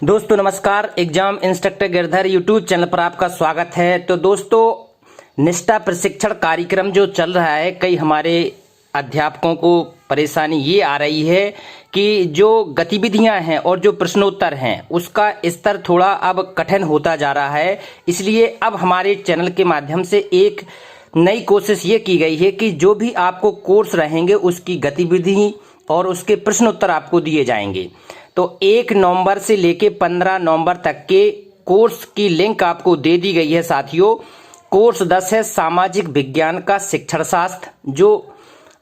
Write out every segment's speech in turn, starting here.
दोस्तों नमस्कार। Exam instructor Girdhar YouTube channel पर आपका स्वागत है। तो दोस्तों निष्ठा प्रशिक्षण कार्यक्रम जो चल रहा है, कई हमारे अध्यापकों को परेशानी ये आ रही है कि जो गतिविधियां हैं और जो प्रश्नोत्तर हैं उसका स्तर थोड़ा अब कठिन होता जा रहा है। इसलिए अब हमारे चैनल के माध्यम से एक नई कोशिश ये की गई है कि जो भी आपको कोर्स रहेंगे उसकी गतिविधि और उसके प्रश्नोत्तर आपको दिए जाएंगे। तो 1 नवंबर से लेके 15 नवंबर तक के कोर्स की लिंक आपको दे दी गई है साथियों। कोर्स 10 है सामाजिक विज्ञान का शिक्षण शास्त्र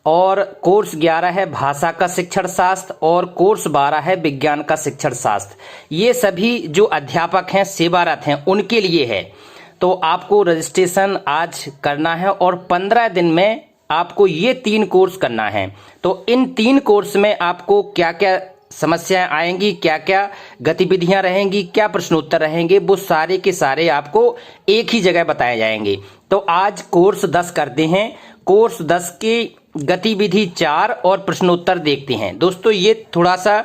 और कोर्स 11 है भाषा का शिक्षण शास्त्र और कोर्स 12 है विज्ञान का शिक्षण शास्त्र। ये सभी जो अध्यापक हैं, सेवारत हैं, उनके लिए है। तो आपको रजिस्ट्रेशन आज करना है और 15 दिन में आपको ये 3 कोर्स करना है। तो इन 3 कोर्स में आपको क्या क्या समस्याएं आएंगी, क्या क्या गतिविधियां रहेंगी, क्या प्रश्नोत्तर रहेंगे, वो सारे के सारे आपको एक ही जगह बताए जाएंगे। तो आज कोर्स 10 करते हैं। कोर्स 10 की गतिविधि 4 और प्रश्नोत्तर देखते हैं। दोस्तों ये थोड़ा सा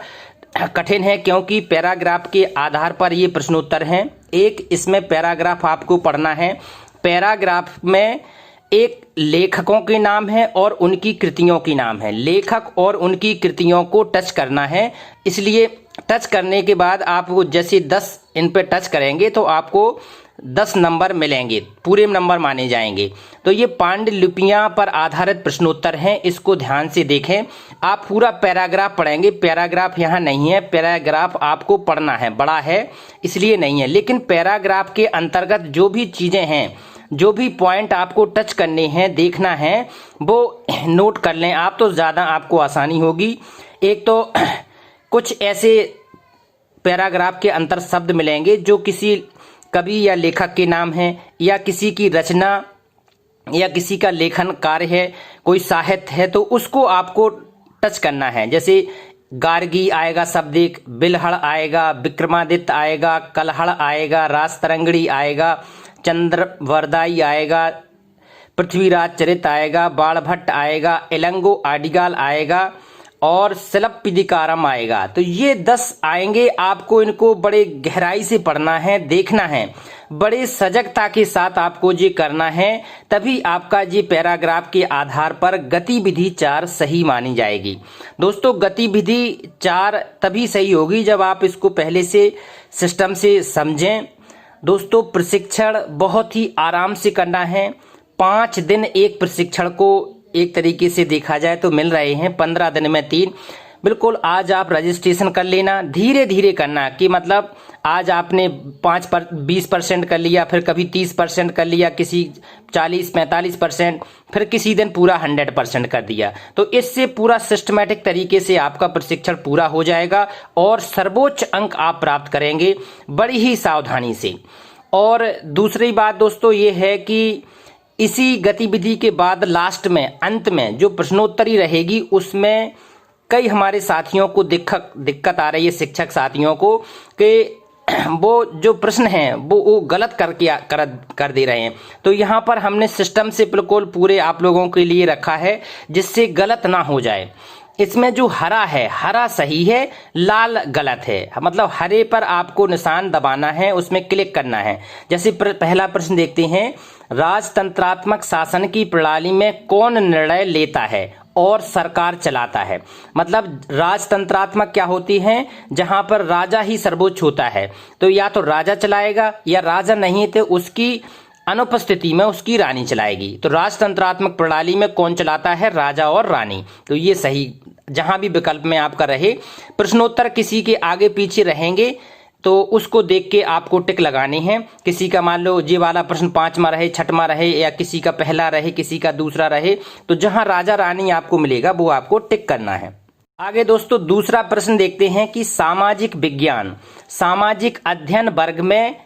कठिन है क्योंकि पैराग्राफ के आधार पर ये प्रश्नोत्तर हैं। एक इसमें पैराग्राफ आपको पढ़ना है। पैराग्राफ में एक लेखकों के नाम है और उनकी कृतियों की नाम है। लेखक और उनकी कृतियों को टच करना है। इसलिए टच करने के बाद आपको जैसे 10 इन पे टच करेंगे तो आपको 10 नंबर मिलेंगे, पूरे नंबर माने जाएंगे। तो ये पांडुलिपियां पर आधारित प्रश्नोत्तर हैं, इसको ध्यान से देखें। आप पूरा पैराग्राफ पढ़ेंगे। पैराग्राफ यहाँ नहीं है, पैराग्राफ आपको पढ़ना है, बड़ा है इसलिए नहीं है। लेकिन पैराग्राफ के अंतर्गत जो भी चीजें हैं, जो भी पॉइंट आपको टच करने हैं, देखना है, वो नोट कर लें आप, तो ज़्यादा आपको आसानी होगी। एक तो कुछ ऐसे पैराग्राफ के अंतर शब्द मिलेंगे जो किसी कवि या लेखक के नाम हैं या किसी की रचना या किसी का लेखन कार्य है, कोई साहित्य है, तो उसको आपको टच करना है। जैसे गार्गी आएगा शब्द एक, बिलहड़ आएगा, विक्रमादित्य आएगा, कलहड़ आएगा, राजतरंगड़ी आएगा, चंद्रवरदाई आएगा, पृथ्वीराज चरित आएगा, बाणभट्ट आएगा, इलंगो आडिगाल आएगा और शिलप्पदिकारम आएगा। तो ये 10 आएंगे। आपको इनको बड़े गहराई से पढ़ना है, देखना है, बड़े सजगता के साथ आपको ये करना है, तभी आपका ये पैराग्राफ के आधार पर गतिविधि 4 सही मानी जाएगी। दोस्तों गतिविधि 4 तभी सही होगी जब आप इसको पहले से सिस्टम से समझें। दोस्तों प्रशिक्षण बहुत ही आराम से करना है। 5 दिन एक प्रशिक्षण को एक तरीके से देखा जाए तो मिल रहे हैं, 15 दिन में 3। बिल्कुल आज आप रजिस्ट्रेशन कर लेना, धीरे धीरे करना कि मतलब आज आपने 20% कर लिया, फिर कभी 30% कर लिया, किसी 40-45%, फिर किसी दिन पूरा 100% कर दिया। तो इससे पूरा सिस्टमैटिक तरीके से आपका प्रशिक्षण पूरा हो जाएगा और सर्वोच्च अंक आप प्राप्त करेंगे बड़ी ही सावधानी से। और दूसरी बात दोस्तों ये है कि इसी गतिविधि के बाद लास्ट में, अंत में जो प्रश्नोत्तरी रहेगी उसमें कई हमारे साथियों को दिक्कत आ रही है, शिक्षक साथियों को, कि वो जो प्रश्न हैं वो गलत कर दे रहे हैं। तो यहाँ पर हमने सिस्टम से बिल्कुल पूरे आप लोगों के लिए रखा है जिससे गलत ना हो जाए। इसमें जो हरा है, हरा सही है, लाल गलत है। मतलब हरे पर आपको निशान दबाना है, उसमें क्लिक करना है। जैसे पहला प्रश्न देखते हैं, राजतंत्रात्मक शासन की प्रणाली में कौन निर्णय लेता है और सरकार चलाता है। मतलब राजतंत्रात्मक क्या होती है, जहां पर राजा ही सर्वोच्च होता है। तो या तो राजा चलाएगा या राजा नहीं तो उसकी अनुपस्थिति में उसकी रानी चलाएगी। तो राजतंत्रात्मक प्रणाली में कौन चलाता है, राजा और रानी। तो ये सही जहां भी विकल्प में आपका रहे। प्रश्नोत्तर किसी के आगे पीछे रहेंगे तो उसको देख के आपको टिक लगाने हैं। किसी का मान लो ये वाला प्रश्न 5वां रहे, 6वां रहे, या किसी का पहला रहे, किसी का दूसरा रहे, तो जहां राजा रानी आपको मिलेगा वो आपको टिक करना है। आगे दोस्तों दूसरा प्रश्न देखते हैं कि सामाजिक विज्ञान, सामाजिक अध्ययन वर्ग में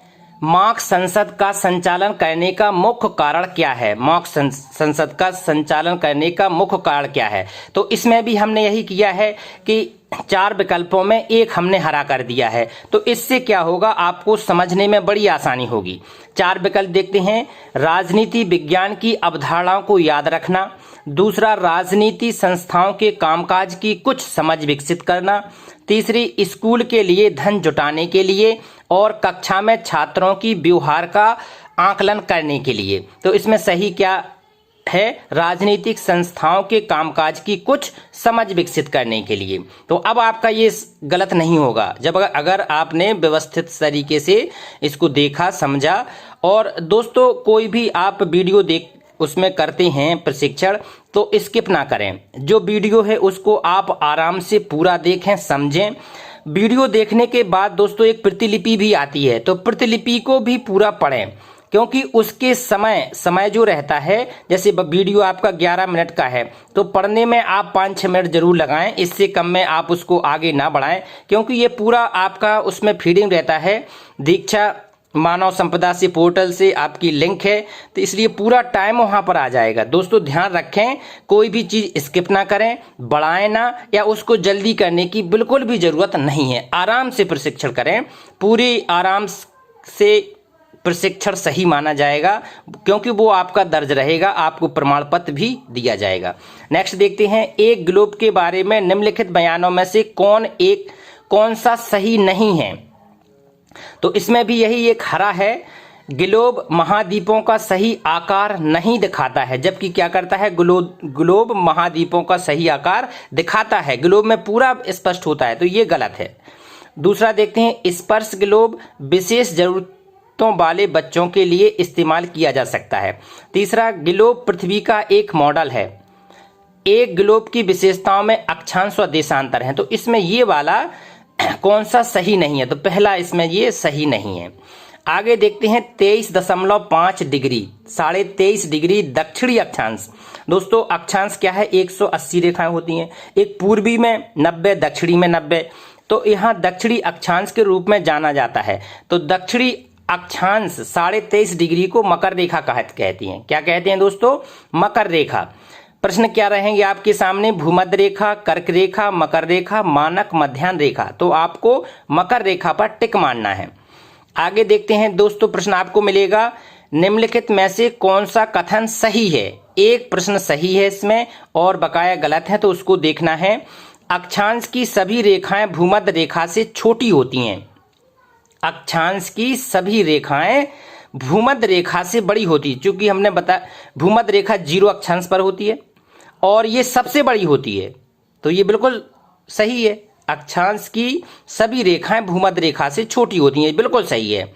मॉक संसद का संचालन करने का मुख्य कारण क्या है। मॉक संसद का संचालन करने का मुख्य कारण क्या है। तो इसमें भी हमने यही किया है कि 4 विकल्पों में एक हमने हरा कर दिया है। तो इससे क्या होगा, आपको समझने में बड़ी आसानी होगी। 4 विकल्प देखते हैं। राजनीति विज्ञान की अवधारणाओं को याद रखना, दूसरा, राजनीति संस्थाओं के कामकाज की कुछ समझ विकसित करना। तीसरी, स्कूल के लिए धन जुटाने के लिए और कक्षा में छात्रों की व्यवहार का आकलन करने के लिए। तो इसमें सही क्या है? राजनीतिक संस्थाओं के कामकाज की कुछ समझ विकसित करने के लिए। तो अब आपका ये गलत नहीं होगा जब अगर आपने व्यवस्थित तरीके से इसको देखा, समझा। और दोस्तों, कोई भी आप वीडियो देख उसमें करते हैं प्रशिक्षण, तो स्किप ना करें। जो वीडियो है उसको आप आराम से पूरा देखें, समझें। वीडियो देखने के बाद दोस्तों एक प्रतिलिपि भी आती है, तो प्रतिलिपि को भी पूरा पढ़ें, क्योंकि उसके समय जो रहता है, जैसे वीडियो आपका 11 मिनट का है तो पढ़ने में आप 5-6 मिनट जरूर लगाएं, इससे कम में आप उसको आगे ना बढ़ाएं, क्योंकि ये पूरा आपका उसमें फीडिंग रहता है। दीक्षा मानव संपदा से पोर्टल से आपकी लिंक है, तो इसलिए पूरा टाइम वहां पर आ जाएगा। दोस्तों ध्यान रखें, कोई भी चीज स्किप ना करें, बढ़ाएं ना, या उसको जल्दी करने की बिल्कुल भी जरूरत नहीं है। आराम से प्रशिक्षण करें, पूरी आराम से प्रशिक्षण सही माना जाएगा, क्योंकि वो आपका दर्ज रहेगा, आपको प्रमाण पत्र भी दिया जाएगा। नेक्स्ट देखते हैं, एक ग्लोब के बारे में निम्नलिखित बयानों में से कौन सा सही नहीं है? तो इसमें भी यही एक हरा है। ग्लोब महाद्वीपों का सही आकार नहीं दिखाता है, जबकि क्या करता है? ग्लोब महाद्वीपों का सही आकार दिखाता है, ग्लोब में पूरा स्पष्ट होता है, तो ये गलत है। दूसरा देखते हैं, स्पर्श ग्लोब विशेष जरूरतों वाले बच्चों के लिए इस्तेमाल किया जा सकता है। तीसरा, ग्लोब पृथ्वी का एक मॉडल है। एक ग्लोब की विशेषताओं में अक्षांश व देशांतर है, तो इसमें ये वाला कौन सा सही नहीं है? तो पहला इसमें ये सही नहीं है। आगे देखते हैं, 23.5 डिग्री 23.5 डिग्री दक्षिणी अक्षांश। दोस्तों अक्षांश क्या है? 180 रेखाएं होती हैं, एक पूर्वी में 90, दक्षिणी में 90, तो यहाँ दक्षिणी अक्षांश के रूप में जाना जाता है। तो दक्षिणी अक्षांश 23.5 डिग्री को मकर रेखा कहती हैं। क्या कहते हैं दोस्तों? मकर रेखा। प्रश्न क्या रहेंगे आपके सामने? भूमध्य रेखा, कर्क रेखा, मकर रेखा, मानक, मध्याह्न रेखा। तो आपको मकर रेखा पर टिक मारना है। आगे देखते हैं दोस्तों, प्रश्न आपको मिलेगा, निम्नलिखित में से कौन सा कथन सही है? एक प्रश्न सही है इसमें और बकाया गलत है, तो उसको देखना है। अक्षांश की सभी रेखाएं भूमध्य रेखा से छोटी होती हैं। अक्षांश की सभी रेखाएं भूमध्य रेखा से बड़ी होती है, क्योंकि हमने बताया भूमध्य रेखा 0 अक्षांश पर होती है और ये सबसे बड़ी होती है, तो ये बिल्कुल सही है। अक्षांश की सभी रेखाएं भूमध्य रेखा से छोटी होती हैं, बिल्कुल सही है।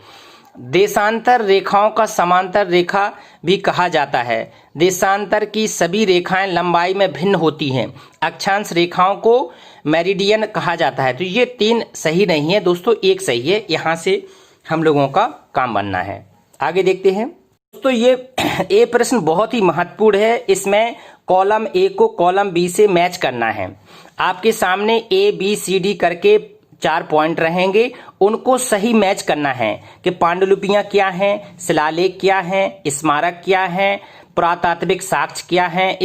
देशांतर रेखाओं का समांतर रेखा भी कहा जाता है। देशांतर की सभी रेखाएं लंबाई में भिन्न होती हैं। अक्षांश रेखाओं को मेरिडियन कहा जाता है। तो ये 3 सही नहीं है दोस्तों, एक सही है। यहां से हम लोगों का काम बनना है। आगे देखते हैं दोस्तों, ये प्रश्न बहुत ही महत्वपूर्ण है। इसमें कॉलम ए को कॉलम बी से मैच करना है। आपके सामने ABCD करके 4 पॉइंट रहेंगे, उनको सही मैच करना है कि पांडुलिपियां क्या हैं, शिलालेख क्या हैं, स्मारक क्या हैं, पुरातात्विक साक्ष्य क्या हैं।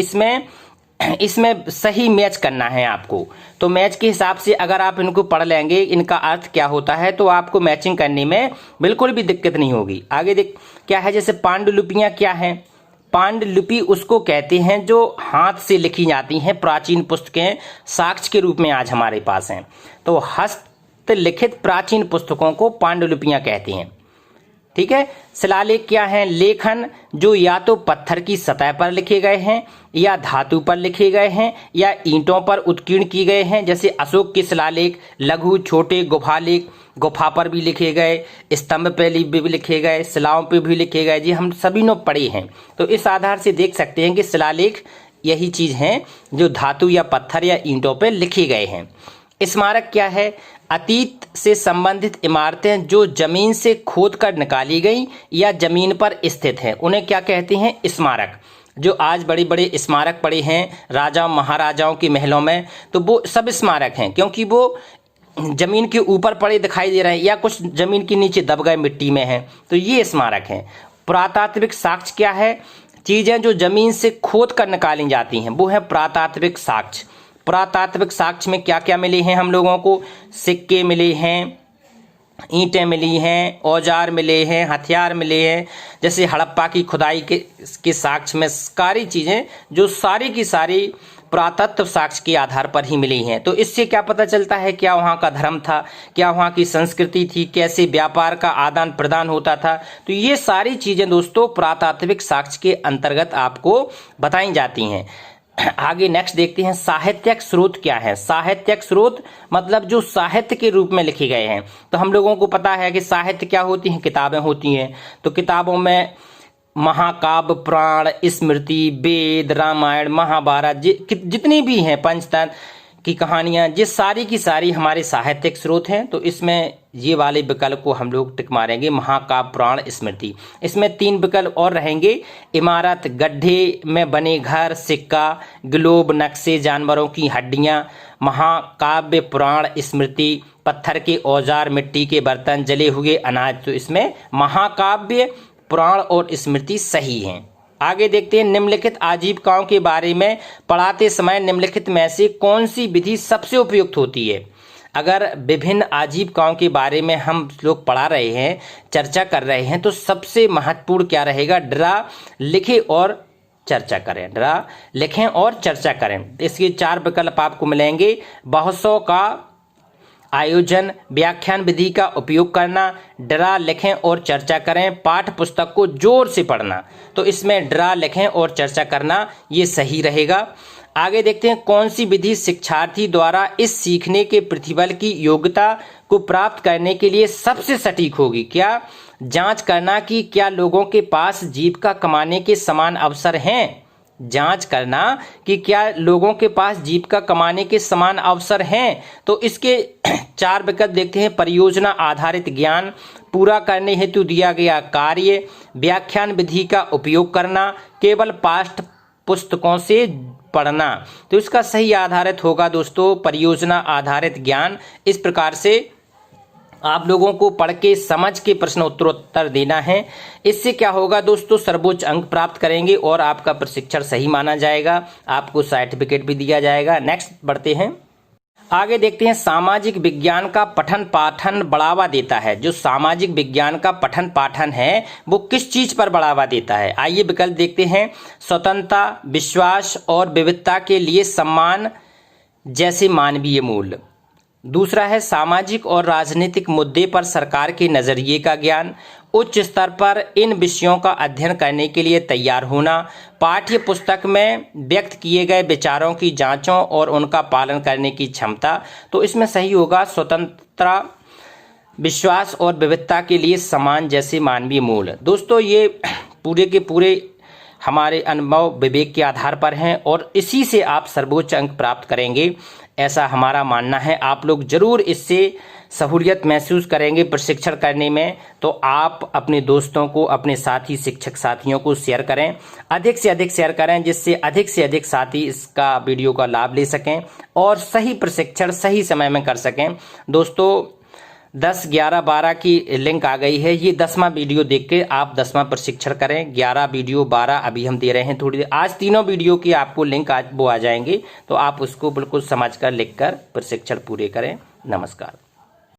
इसमें सही मैच करना है आपको। तो मैच के हिसाब से अगर आप इनको पढ़ लेंगे, इनका अर्थ क्या होता है, तो आपको मैचिंग करने में बिल्कुल भी दिक्कत नहीं होगी। आगे देख क्या है, जैसे पांडुलिपियां क्या हैं? पांडुलिपि उसको कहते हैं जो हाथ से लिखी जाती हैं, प्राचीन पुस्तकें साक्ष्य के रूप में आज हमारे पास हैं। तो हस्तलिखित प्राचीन पुस्तकों को पांडुलिपियां कहते हैं, ठीक है। शिलालेख क्या है? लेखन जो या तो पत्थर की सतह पर लिखे गए हैं, या धातु पर लिखे गए हैं, या ईंटों पर उत्कीर्ण किए गए हैं। जैसे अशोक के शिलालेख लघु छोटे गुफालेख, गुफा पर भी लिखे गए, स्तंभ पे भी लिखे गए, शिलाओं पे भी लिखे गए। जी हम सभी ने पढ़े हैं, तो इस आधार से देख सकते हैं कि शिलालेख यही चीज हैं जो धातु या पत्थर या ईंटों पे लिखे गए हैं। स्मारक क्या है? अतीत से संबंधित इमारतें जो जमीन से खोदकर निकाली गई या जमीन पर स्थित हैं, उन्हें क्या कहते हैं? स्मारक। जो आज बड़े बड़े स्मारक पड़े हैं राजाओं महाराजाओं के महलों में, तो वो सब स्मारक हैं, क्योंकि वो जमीन के ऊपर पड़े दिखाई दे रहे हैं या कुछ जमीन के नीचे दब गए मिट्टी में हैं, तो ये स्मारक हैं। पुरातात्विक साक्ष्य क्या है? चीजें जो जमीन से खोद कर निकाली जाती हैं, वो है पुरातात्विक साक्ष्य। पुरातात्विक साक्ष्य में क्या क्या मिले हैं हम लोगों को? सिक्के मिले हैं, ईंटें मिली हैं, औजार मिले हैं, हथियार मिले हैं, जैसे हड़प्पा की खुदाई के साक्ष्य में सारी चीज़ें जो सारी की सारी पुरातत्व साक्ष्य के आधार पर ही मिली हैं। तो इससे क्या पता चलता है, क्या वहाँ का धर्म था, क्या वहाँ की संस्कृति थी, कैसे व्यापार का आदान प्रदान होता था। तो ये सारी चीज़ें दोस्तों पुरातात्विक साक्ष्य के अंतर्गत आपको बताई जाती हैं। आगे नेक्स्ट देखते हैं साहित्यिक स्रोत क्या है। साहित्यिक स्रोत मतलब जो साहित्य के रूप में लिखे गए हैं। तो हम लोगों को पता है कि साहित्य क्या होती हैं, किताबें होती हैं। तो किताबों में महाकाव्य, पुराण, स्मृति, वेद, रामायण, महाभारत जितनी भी हैं, पंचतंत्र की कहानियां, ये सारी की सारी हमारे साहित्यिक स्रोत हैं। तो इसमें ये वाले विकल्प को हम लोग टिक मारेंगे, महाकाव्य, पुराण, स्मृति। इसमें 3 विकल्प और रहेंगे, इमारत, गड्ढे में बने घर, सिक्का, ग्लोब, नक्शे, जानवरों की हड्डियां, महाकाव्य, पुराण, स्मृति, पत्थर के औजार, मिट्टी के बर्तन, जले हुए अनाज। तो इसमें महाकाव्य, पुराण और स्मृति सही हैं। आगे देखते हैं निम्नलिखित आजीविकाओं के बारे में पढ़ाते समय निम्नलिखित में से कौन सी विधि सबसे उपयुक्त होती है। अगर विभिन्न आजीविकाओं के बारे में हम लोग पढ़ा रहे हैं, चर्चा कर रहे हैं, तो सबसे महत्वपूर्ण क्या रहेगा, ड्रा, लिखें और चर्चा करें। ड्रा, लिखें और चर्चा करें। इसके 4 विकल्प आपको मिलेंगे, बहसों का आयोजन, व्याख्यान विधि का उपयोग करना, ड्रा, लिखें और चर्चा करें, पाठ्य पुस्तक को जोर से पढ़ना। तो इसमें ड्रा, लिखें और चर्चा करना ये सही रहेगा। आगे देखते हैं कौन सी विधि शिक्षार्थी द्वारा इस सीखने के प्रतिफल की योग्यता को प्राप्त करने के लिए सबसे सटीक होगी। क्या, जांच करना कि क्या लोगों के पास जीविका कमाने के समान अवसर हैं। जांच करना कि क्या लोगों के पास जीविका कमाने के समान अवसर हैं। तो इसके 4 विकल्प देखते हैं, परियोजना आधारित ज्ञान, पूरा करने हेतु दिया गया कार्य, व्याख्यान विधि का उपयोग करना, केवल पाठ्य पुस्तकों से पढ़ना। तो इसका सही आधारित होगा दोस्तों परियोजना आधारित ज्ञान। इस प्रकार से आप लोगों को पढ़ के समझ के प्रश्न उत्तर देना है। इससे क्या होगा दोस्तों, सर्वोच्च अंक प्राप्त करेंगे और आपका प्रशिक्षण सही माना जाएगा, आपको सर्टिफिकेट भी दिया जाएगा। नेक्स्ट बढ़ते हैं, आगे देखते हैं सामाजिक विज्ञान का पठन पाठन बढ़ावा देता है। जो सामाजिक विज्ञान का पठन पाठन है वो किस चीज पर बढ़ावा देता है। आइए विकल्प देखते हैं, स्वतंत्रता, विश्वास और विविधता के लिए सम्मान जैसे मानवीय मूल्य। दूसरा है सामाजिक और राजनीतिक मुद्दे पर सरकार के नजरिए का ज्ञान, उच्च स्तर पर इन विषयों का अध्ययन करने के लिए तैयार होना, पाठ्य पुस्तक में व्यक्त किए गए विचारों की जांचों और उनका पालन करने की क्षमता। तो इसमें सही होगा स्वतंत्रता, विश्वास और विविधता के लिए समान जैसे मानवीय मूल्य। दोस्तों ये पूरे के पूरे हमारे अनुभव विवेक के आधार पर हैं और इसी से आप सर्वोच्च अंक प्राप्त करेंगे, ऐसा हमारा मानना है। आप लोग जरूर इससे सहूलियत महसूस करेंगे प्रशिक्षण करने में। तो आप अपने दोस्तों को, अपने साथी शिक्षक साथियों को शेयर करें, अधिक से अधिक शेयर करें, जिससे अधिक से अधिक साथी इसका वीडियो का लाभ ले सकें और सही प्रशिक्षण सही समय में कर सकें। दोस्तों 10, 11, 12 की लिंक आ गई है, ये 10वां वीडियो देख के आप 10वां प्रशिक्षण करें। 11 वीडियो 12 अभी हम दे रहे हैं थोड़ी देर, आज तीनों वीडियो की आपको लिंक आज वो आ जाएंगे, तो आप उसको बिल्कुल समझकर लिखकर प्रशिक्षण पूरे करें। नमस्कार।